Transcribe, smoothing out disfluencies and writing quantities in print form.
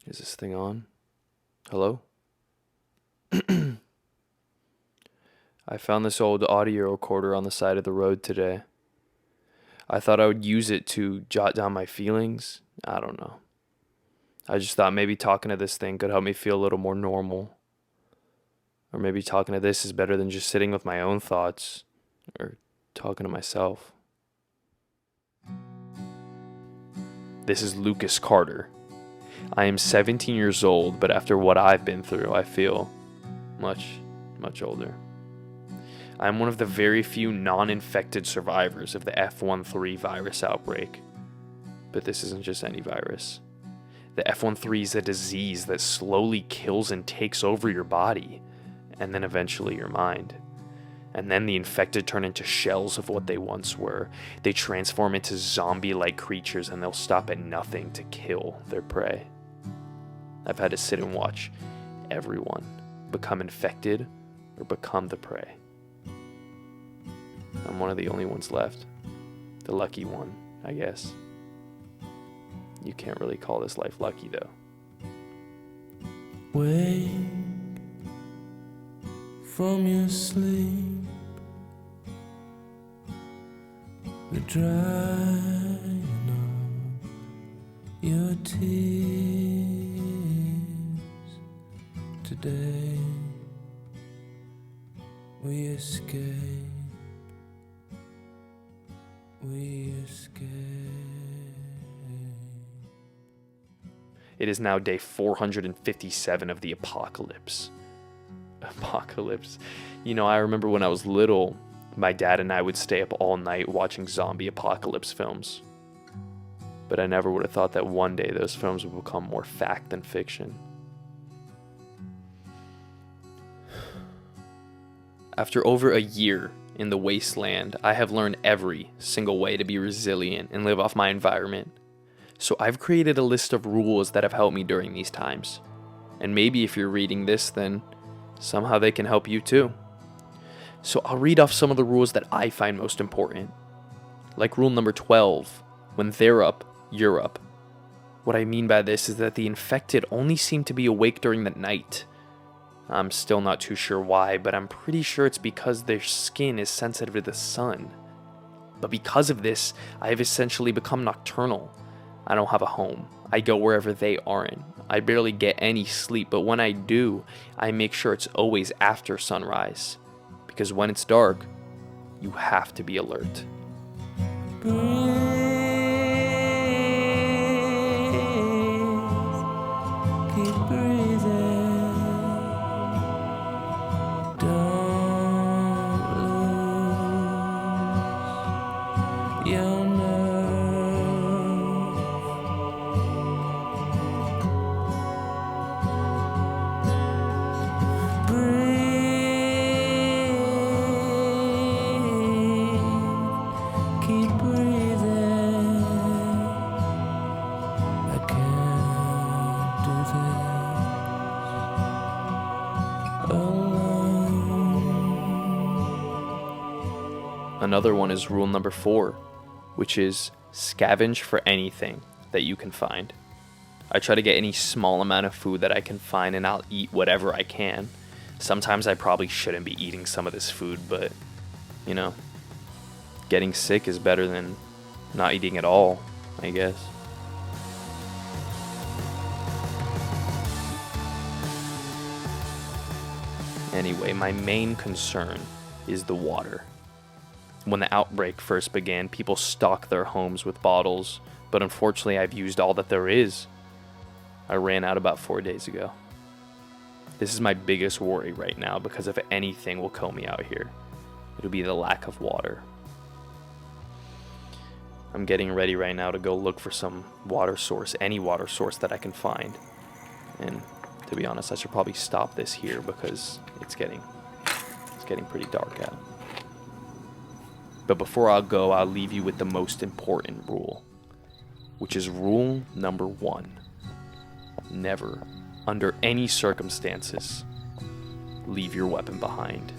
Is this thing on? Hello? I found this old audio recorder on the side of the road today. I thought I would use it to jot down my feelings. I don't know. I just thought maybe talking to this thing could help me feel a little more normal. Or maybe talking to this is better than just sitting with my own thoughts or talking to myself. This is Lucas Carter. I am 17 years old, but after what I've been through, I feel much, much older. I am one of the very few non-infected survivors of the F13 virus outbreak. But this isn't just any virus. The F13 is a disease that slowly kills and takes over your body, and then eventually your mind. And then the infected turn into shells of what they once were. They transform into zombie-like creatures, and they'll stop at nothing to kill their prey. I've had to sit and watch everyone become infected or become the prey. I'm one of the only ones left. The lucky one, I guess. You can't really call this life lucky, though. Wake from your sleep, the drying of your tears. Today we escape. We escape. It is now day 457 of the apocalypse. Apocalypse. You know, I remember when I was little, my dad and I would stay up all night watching zombie apocalypse films. But I never would have thought that one day those films would become more fact than fiction. After over a year in the wasteland, I have learned every single way to be resilient and live off my environment. So I've created a list of rules that have helped me during these times. And maybe if you're reading this, then somehow they can help you too. So I'll read off some of the rules that I find most important. Like rule number 12, when they're up, you're up. What I mean by this is that the infected only seem to be awake during the night. I'm still not too sure why, but I'm pretty sure it's because their skin is sensitive to the sun. But because of this, I have essentially become nocturnal. I don't have a home. I go wherever they aren't. I barely get any sleep, but when I do, I make sure it's always after sunrise. Because when it's dark, you have to be alert. Keep breathing. Don't lose your nerve. Breathe. Keep breathing. I can't do this alone. Another one is rule number 4, which is scavenge for anything that you can find. I try to get any small amount of food that I can find, and I'll eat whatever I can. Sometimes I probably shouldn't be eating some of this food, but, you know, getting sick is better than not eating at all, I guess. Anyway, my main concern is the water. When the outbreak first began, people stocked their homes with bottles, but unfortunately I've used all that there is. I ran out about 4 days ago. This is my biggest worry right now, because if anything will kill me out here, it'll be the lack of water. I'm getting ready right now to go look for some water source, any water source that I can find. And to be honest, I should probably stop this here because it's getting pretty dark out. But before I go, I'll leave you with the most important rule, which is rule number 1. Never, under any circumstances, leave your weapon behind.